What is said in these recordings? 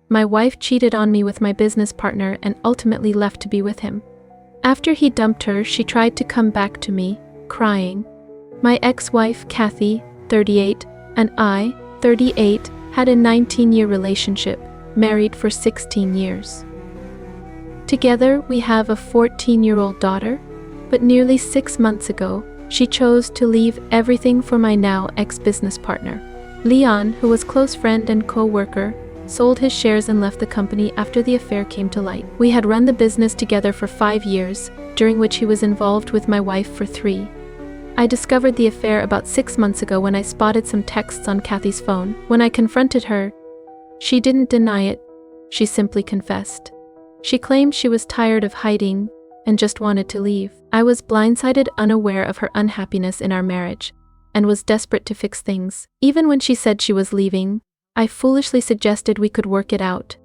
My wife cheated on me with my business partner and ultimately left to be with him. After he dumped her, she tried to come back to me, crying. My ex-wife, Kathy, 38, and I, 38, had a 19-year relationship, married for 16 years. Together, we have a 14-year-old daughter, but nearly 6 months ago, she chose to leave everything for my now ex-business partner. Leon, who was close friend and co-worker, sold his shares and left the company after the affair came to light. We had run the business together for 5 years, during which he was involved with my wife for 3. I discovered the affair about 6 months ago when I spotted some texts on Kathy's phone. When I confronted her, she didn't deny it, she simply confessed. She claimed she was tired of hiding and just wanted to leave. I was blindsided, unaware of her unhappiness in our marriage, and was desperate to fix things. Even when she said she was leaving, I foolishly suggested we could work it out.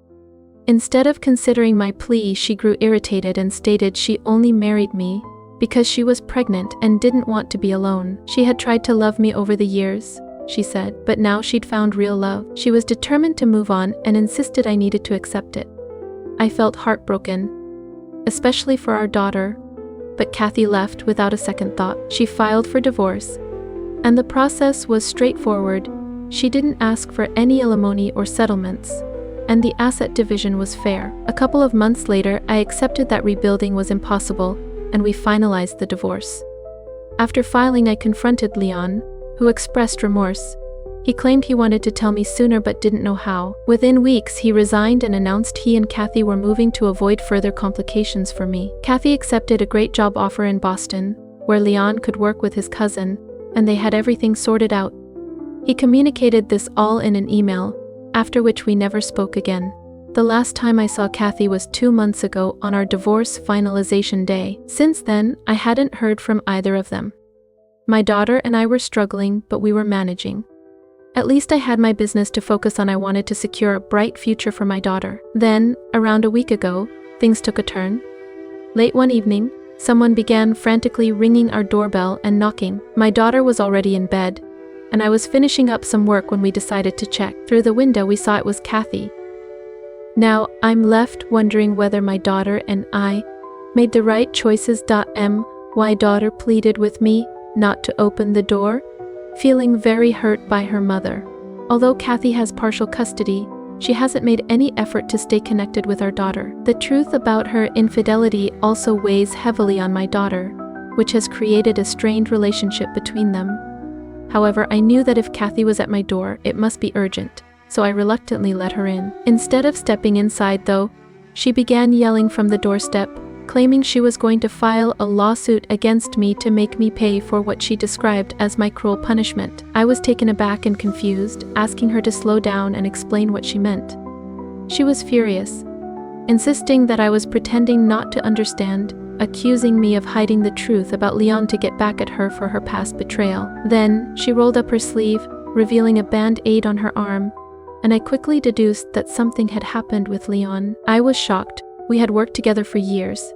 Instead of considering my plea, she grew irritated and stated she only married me because she was pregnant and didn't want to be alone. She had tried to love me over the years, she said, but now she'd found real love. She was determined to move on and insisted I needed to accept it. I felt heartbroken, especially for our daughter, but Kathy left without a second thought. She filed for divorce, and the process was straightforward. She didn't ask for any alimony or settlements, and the asset division was fair. A couple of months later, I accepted that rebuilding was impossible, and we finalized the divorce. After filing, I confronted Leon, who expressed remorse. He claimed he wanted to tell me sooner but didn't know how. Within weeks, he resigned and announced he and Kathy were moving to avoid further complications for me. Kathy accepted a great job offer in Boston, where Leon could work with his cousin, and they had everything sorted out. He communicated this all in an email, after which we never spoke again. The last time I saw Kathy was 2 months ago on our divorce finalization day. Since then, I hadn't heard from either of them. My daughter and I were struggling, but we were managing. At least I had my business to focus on. I wanted to secure a bright future for my daughter. Then, around a week ago, things took a turn. Late one evening, someone began frantically ringing our doorbell and knocking. My daughter was already in bed, and I was finishing up some work when we decided to check. Through the window, we saw it was Kathy. Now, I'm left wondering whether my daughter and I made the right choices. My daughter pleaded with me not to open the door, feeling very hurt by her mother. Although Kathy has partial custody, she hasn't made any effort to stay connected with our daughter. The truth about her infidelity also weighs heavily on my daughter, which has created a strained relationship between them. However, I knew that if Kathy was at my door, it must be urgent, so I reluctantly let her in. Instead of stepping inside, though, she began yelling from the doorstep, claiming she was going to file a lawsuit against me to make me pay for what she described as my cruel punishment. I was taken aback and confused, asking her to slow down and explain what she meant. She was furious, insisting that I was pretending not to understand, accusing me of hiding the truth about Leon to get back at her for her past betrayal. Then, she rolled up her sleeve, revealing a band-aid on her arm, and I quickly deduced that something had happened with Leon. I was shocked. We had worked together for years,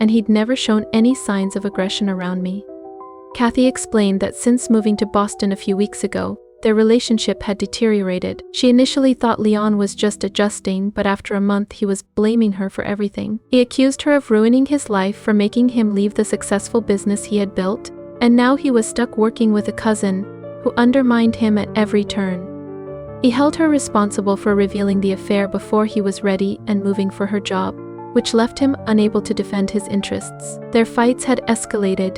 and he'd never shown any signs of aggression around me. Kathy explained that since moving to Boston a few weeks ago, their relationship had deteriorated. She initially thought Leon was just adjusting, but after a month he was blaming her for everything. He accused her of ruining his life for making him leave the successful business he had built, and now he was stuck working with a cousin who undermined him at every turn. He held her responsible for revealing the affair before he was ready and moving for her job, which left him unable to defend his interests. Their fights had escalated,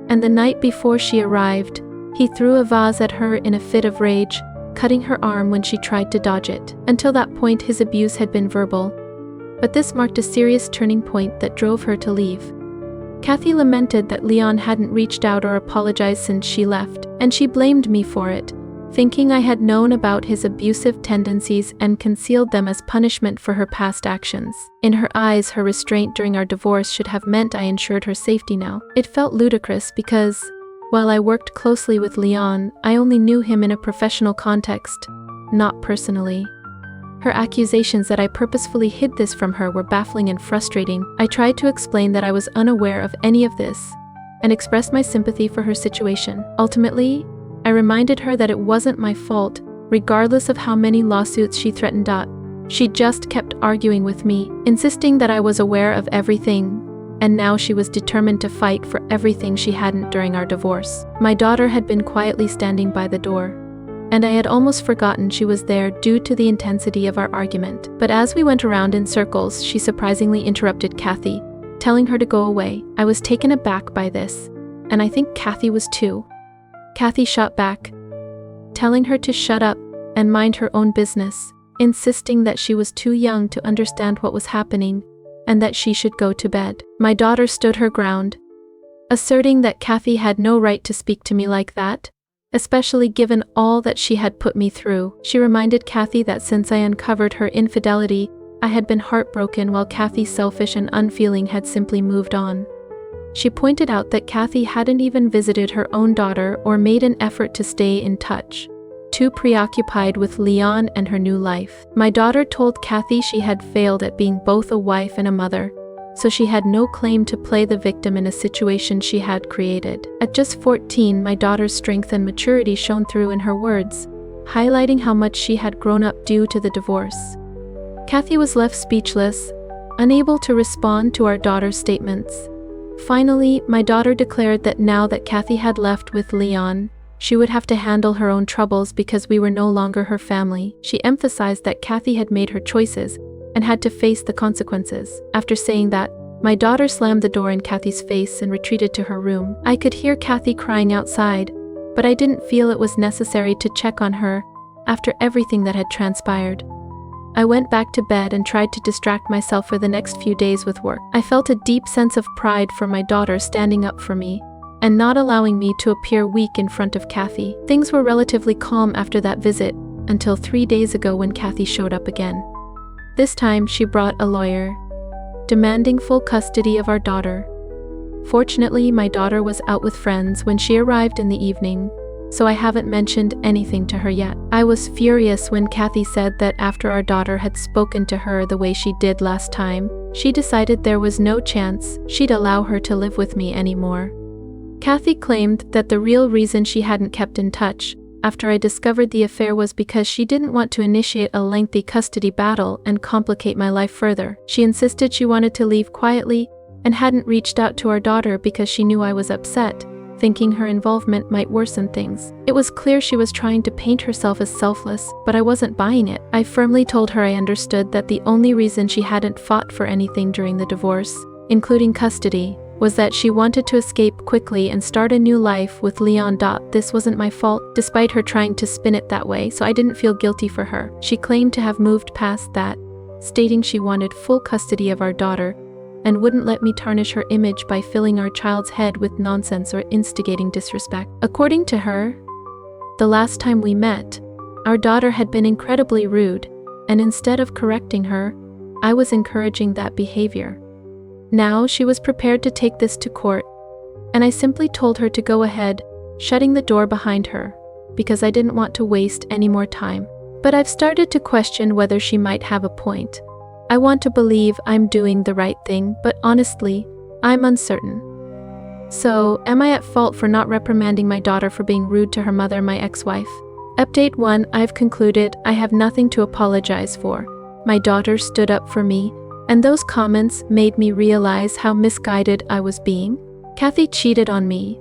and the night before she arrived, he threw a vase at her in a fit of rage, cutting her arm when she tried to dodge it. Until that point, his abuse had been verbal, but this marked a serious turning point that drove her to leave. Kathy lamented that Leon hadn't reached out or apologized since she left, and she blamed me for it, thinking I had known about his abusive tendencies and concealed them as punishment for her past actions. In her eyes, her restraint during our divorce should have meant I ensured her safety now. It felt ludicrous because, while I worked closely with Leon, I only knew him in a professional context, not personally. Her accusations that I purposefully hid this from her were baffling and frustrating. I tried to explain that I was unaware of any of this, and expressed my sympathy for her situation. Ultimately, I reminded her that it wasn't my fault, regardless of how many lawsuits she threatened. She just kept arguing with me, insisting that I was aware of everything, and now she was determined to fight for everything she hadn't during our divorce. My daughter had been quietly standing by the door, and I had almost forgotten she was there due to the intensity of our argument. But as we went around in circles, she surprisingly interrupted Kathy, telling her to go away. I was taken aback by this, and I think Kathy was too. Kathy shot back, telling her to shut up and mind her own business, insisting that she was too young to understand what was happening and that she should go to bed. My daughter stood her ground, asserting that Kathy had no right to speak to me like that, especially given all that she had put me through. She reminded Kathy that since I uncovered her infidelity, I had been heartbroken while Kathy, selfish and unfeeling, had simply moved on. She pointed out that Kathy hadn't even visited her own daughter or made an effort to stay in touch, too preoccupied with Leon and her new life. My daughter told Kathy she had failed at being both a wife and a mother, so she had no claim to play the victim in a situation she had created. At just 14, my daughter's strength and maturity shone through in her words, highlighting how much she had grown up due to the divorce. Kathy was left speechless, unable to respond to our daughter's statements. Finally, my daughter declared that now that Kathy had left with Leon, she would have to handle her own troubles because we were no longer her family. She emphasized that Kathy had made her choices and had to face the consequences. After saying that, my daughter slammed the door in Kathy's face and retreated to her room. I could hear Kathy crying outside, but I didn't feel it was necessary to check on her after everything that had transpired. I went back to bed and tried to distract myself for the next few days with work. I felt a deep sense of pride for my daughter standing up for me and not allowing me to appear weak in front of Kathy. Things were relatively calm after that visit, until 3 days ago when Kathy showed up again. This time she brought a lawyer, demanding full custody of our daughter. Fortunately, my daughter was out with friends when she arrived in the evening, so I haven't mentioned anything to her yet. I was furious when Kathy said that after our daughter had spoken to her the way she did last time, she decided there was no chance she'd allow her to live with me anymore. Kathy claimed that the real reason she hadn't kept in touch after I discovered the affair was because she didn't want to initiate a lengthy custody battle and complicate my life further. She insisted she wanted to leave quietly and hadn't reached out to our daughter because she knew I was upset, thinking her involvement might worsen things. It was clear she was trying to paint herself as selfless, but I wasn't buying it. I firmly told her I understood that the only reason she hadn't fought for anything during the divorce, including custody, was that she wanted to escape quickly and start a new life with Leon. This wasn't my fault, despite her trying to spin it that way, so I didn't feel guilty for her. She claimed to have moved past that, stating she wanted full custody of our daughter and wouldn't let me tarnish her image by filling our child's head with nonsense or instigating disrespect. According to her, the last time we met, our daughter had been incredibly rude, and instead of correcting her, I was encouraging that behavior. Now she was prepared to take this to court, and I simply told her to go ahead, shutting the door behind her, because I didn't want to waste any more time. But I've started to question whether she might have a point. I want to believe I'm doing the right thing, but honestly, I'm uncertain. So, am I at fault for not reprimanding my daughter for being rude to her mother, my ex-wife? Update 1, I've concluded I have nothing to apologize for. My daughter stood up for me, and those comments made me realize how misguided I was being. Kathy cheated on me.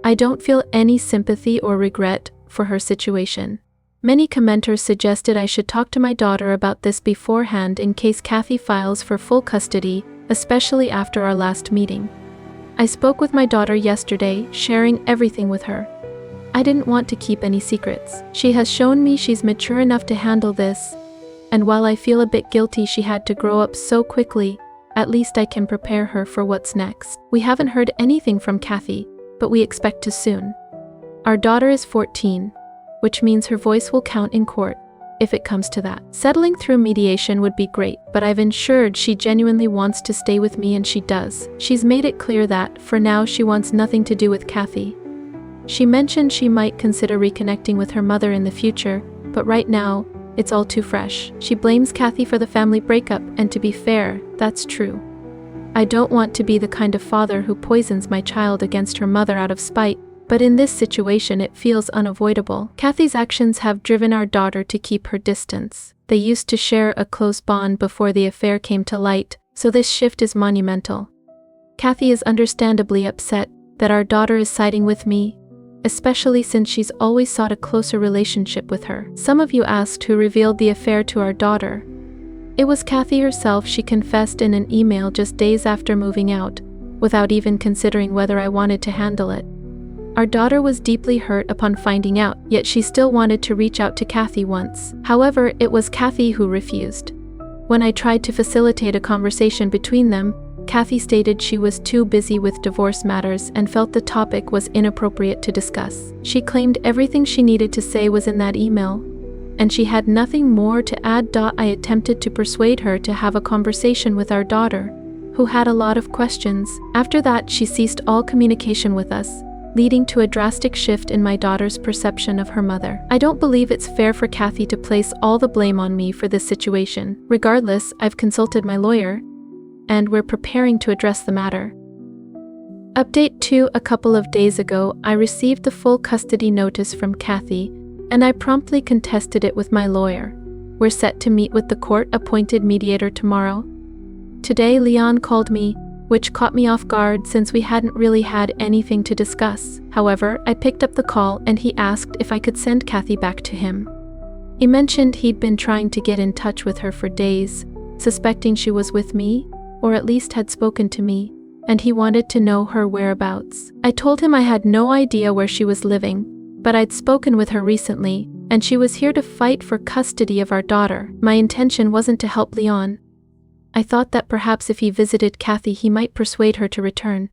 I don't feel any sympathy or regret for her situation. Many commenters suggested I should talk to my daughter about this beforehand in case Kathy files for full custody, especially after our last meeting. I spoke with my daughter yesterday, sharing everything with her. I didn't want to keep any secrets. She has shown me she's mature enough to handle this, and while I feel a bit guilty she had to grow up so quickly, at least I can prepare her for what's next. We haven't heard anything from Kathy, but we expect to soon. Our daughter is 14, which means her voice will count in court, if it comes to that. Settling through mediation would be great, but I've ensured she genuinely wants to stay with me, and she does. She's made it clear that, for now, she wants nothing to do with Kathy. She mentioned she might consider reconnecting with her mother in the future, but right now, it's all too fresh. She blames Kathy for the family breakup, and to be fair, that's true. I don't want to be the kind of father who poisons my child against her mother out of spite, but in this situation it feels unavoidable. Kathy's actions have driven our daughter to keep her distance. They used to share a close bond before the affair came to light, so this shift is monumental. Kathy is understandably upset that our daughter is siding with me, especially since she's always sought a closer relationship with her. Some of you asked who revealed the affair to our daughter. It was Kathy herself. She confessed in an email just days after moving out, without even considering whether I wanted to handle it. Our daughter was deeply hurt upon finding out, yet she still wanted to reach out to Kathy once. However, it was Kathy who refused. When I tried to facilitate a conversation between them, Kathy stated she was too busy with divorce matters and felt the topic was inappropriate to discuss. She claimed everything she needed to say was in that email, and she had nothing more to add. I attempted to persuade her to have a conversation with our daughter, who had a lot of questions. After that, she ceased all communication with us, leading to a drastic shift in my daughter's perception of her mother. I don't believe it's fair for Kathy to place all the blame on me for this situation. Regardless, I've consulted my lawyer, and we're preparing to address the matter. Update 2: a couple of days ago, I received the full custody notice from Kathy, and I promptly contested it with my lawyer. We're set to meet with the court-appointed mediator tomorrow. Today, Leon called me, which caught me off guard since we hadn't really had anything to discuss. However, I picked up the call and he asked if I could send Kathy back to him. He mentioned he'd been trying to get in touch with her for days, suspecting she was with me, or at least had spoken to me, and he wanted to know her whereabouts. I told him I had no idea where she was living, but I'd spoken with her recently, and she was here to fight for custody of our daughter. My intention wasn't to help Leon. I thought that perhaps if he visited Kathy he might persuade her to return.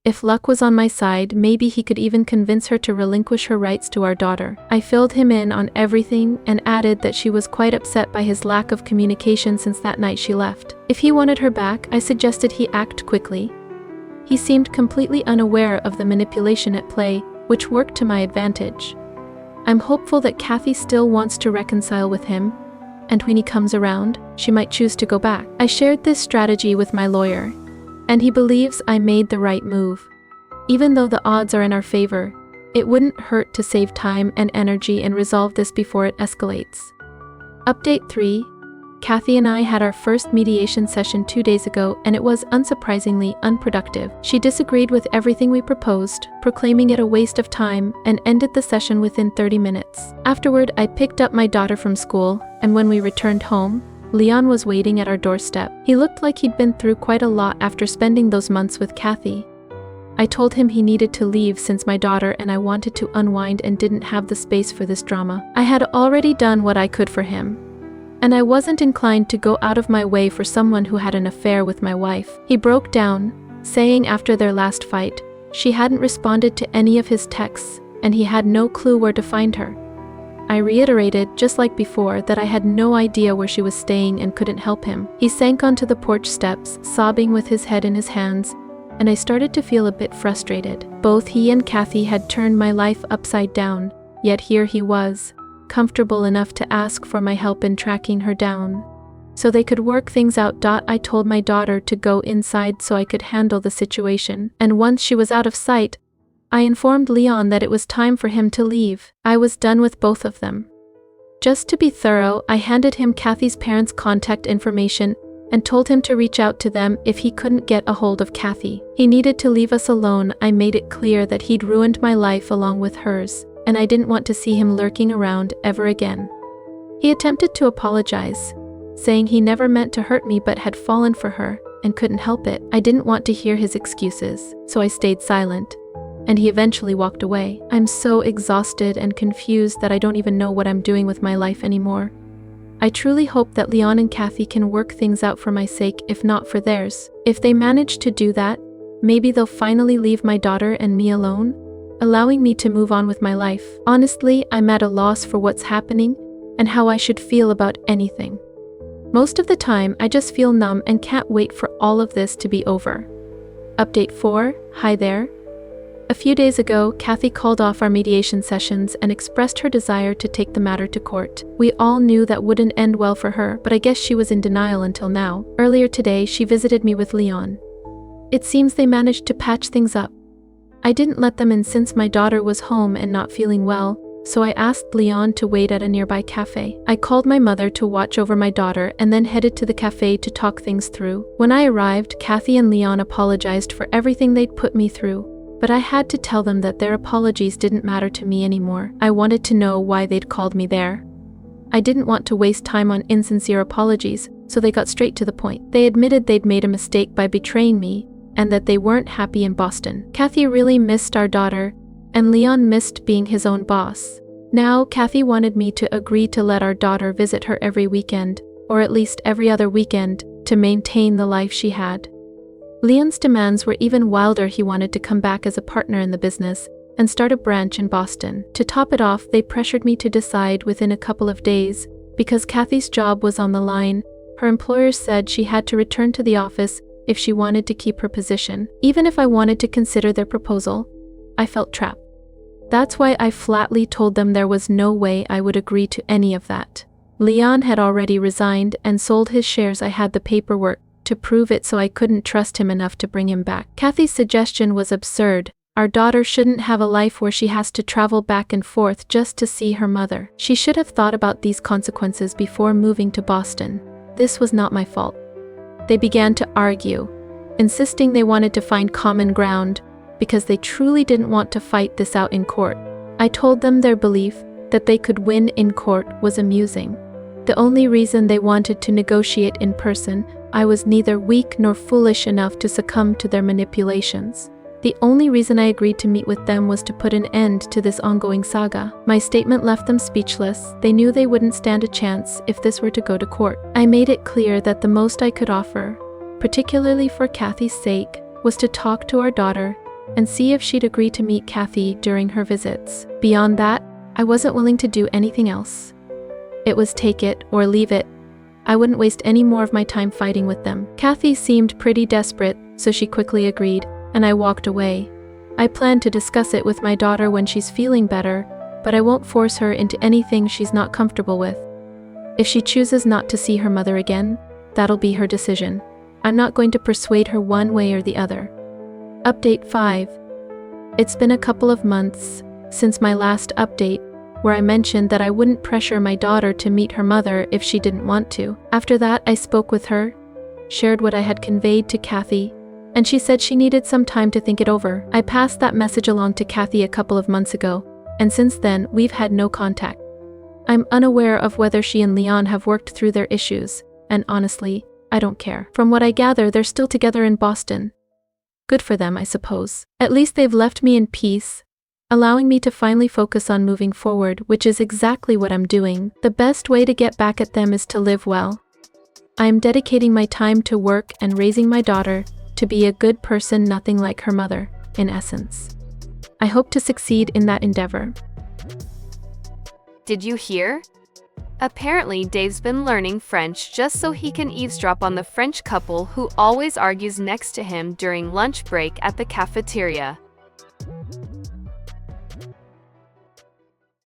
If luck was on my side, maybe he could even convince her to relinquish her rights to our daughter. I filled him in on everything and added that she was quite upset by his lack of communication since that night she left. If he wanted her back, I suggested he act quickly. He seemed completely unaware of the manipulation at play, which worked to my advantage. I'm hopeful that Kathy still wants to reconcile with him, and when he comes around, she might choose to go back. I shared this strategy with my lawyer, and he believes I made the right move. Even though the odds are in our favor, it wouldn't hurt to save time and energy and resolve this before it escalates. Update 3: Kathy and I had our first mediation session 2 days ago, and it was unsurprisingly unproductive. She disagreed with everything we proposed, proclaiming it a waste of time, and ended the session within 30 minutes. Afterward, I picked up my daughter from school, and when we returned home, Leon was waiting at our doorstep. He looked like he'd been through quite a lot after spending those months with Kathy. I told him he needed to leave since my daughter and I wanted to unwind and didn't have the space for this drama. I had already done what I could for him, and I wasn't inclined to go out of my way for someone who had an affair with my wife. He broke down, saying after their last fight, she hadn't responded to any of his texts, and he had no clue where to find her. I reiterated, just like before, that I had no idea where she was staying and couldn't help him. He sank onto the porch steps, sobbing with his head in his hands, and I started to feel a bit frustrated. Both he and Kathy had turned my life upside down, yet here he was, comfortable enough to ask for my help in tracking her down, so they could work things out. I told my daughter to go inside so I could handle the situation, and once she was out of sight, I informed Leon that it was time for him to leave. I was done with both of them. Just to be thorough, I handed him Kathy's parents' contact information and told him to reach out to them if he couldn't get a hold of Kathy. He needed to leave us alone. I made it clear that he'd ruined my life along with hers, and I didn't want to see him lurking around ever again. He attempted to apologize, saying he never meant to hurt me but had fallen for her and couldn't help it. I didn't want to hear his excuses, so I stayed silent, and he eventually walked away. I'm so exhausted and confused that I don't even know what I'm doing with my life anymore. I truly hope that Leon and Kathy can work things out for my sake, if not for theirs. If they manage to do that, maybe they'll finally leave my daughter and me alone, allowing me to move on with my life. Honestly, I'm at a loss for what's happening and how I should feel about anything. Most of the time, I just feel numb and can't wait for all of this to be over. Update 4: Hi there. A few days ago, Kathy called off our mediation sessions and expressed her desire to take the matter to court. We all knew that wouldn't end well for her, but I guess she was in denial until now. Earlier today, she visited me with Leon. It seems they managed to patch things up. I didn't let them in since my daughter was home and not feeling well, so I asked Leon to wait at a nearby cafe. I called my mother to watch over my daughter and then headed to the cafe to talk things through. When I arrived, Kathy and Leon apologized for everything they'd put me through, but I had to tell them that their apologies didn't matter to me anymore. I wanted to know why they'd called me there. I didn't want to waste time on insincere apologies, so they got straight to the point. They admitted they'd made a mistake by betraying me, and that they weren't happy in Boston. Kathy really missed our daughter, and Leon missed being his own boss. Now, Kathy wanted me to agree to let our daughter visit her every weekend, or at least every other weekend, to maintain the life she had. Leon's demands were even wilder. He wanted to come back as a partner in the business and start a branch in Boston. To top it off, they pressured me to decide within a couple of days. Because Kathy's job was on the line, her employers said she had to return to the office if she wanted to keep her position. Even if I wanted to consider their proposal, I felt trapped. That's why I flatly told them there was no way I would agree to any of that. Leon had already resigned and sold his shares. I had the paperwork to prove it, so I couldn't trust him enough to bring him back. Kathy's suggestion was absurd. Our daughter shouldn't have a life where she has to travel back and forth just to see her mother. She should have thought about these consequences before moving to Boston. This was not my fault. They began to argue, insisting they wanted to find common ground because they truly didn't want to fight this out in court. I told them their belief that they could win in court was amusing. The only reason they wanted to negotiate in person, I was neither weak nor foolish enough to succumb to their manipulations. The only reason I agreed to meet with them was to put an end to this ongoing saga. My statement left them speechless. They knew they wouldn't stand a chance if this were to go to court. I made it clear that the most I could offer, particularly for Kathy's sake, was to talk to our daughter and see if she'd agree to meet Kathy during her visits. Beyond that, I wasn't willing to do anything else. It was take it or leave it. I wouldn't waste any more of my time fighting with them. Kathy seemed pretty desperate, so she quickly agreed, and I walked away. I plan to discuss it with my daughter when she's feeling better, but I won't force her into anything she's not comfortable with. If she chooses not to see her mother again, that'll be her decision. I'm not going to persuade her one way or the other. Update 5. It's been a couple of months since my last update, where I mentioned that I wouldn't pressure my daughter to meet her mother if she didn't want to. After that, I spoke with her, shared what I had conveyed to Kathy, and she said she needed some time to think it over. I passed that message along to Kathy a couple of months ago, and since then, we've had no contact. I'm unaware of whether she and Leon have worked through their issues, and honestly, I don't care. From what I gather, they're still together in Boston. Good for them, I suppose. At least they've left me in peace, allowing me to finally focus on moving forward, which is exactly what I'm doing. The best way to get back at them is to live well. I am dedicating my time to work and raising my daughter to be a good person, nothing like her mother, in essence. I hope to succeed in that endeavor. Did you hear? Apparently, Dave's been learning French just so he can eavesdrop on the French couple who always argues next to him during lunch break at the cafeteria.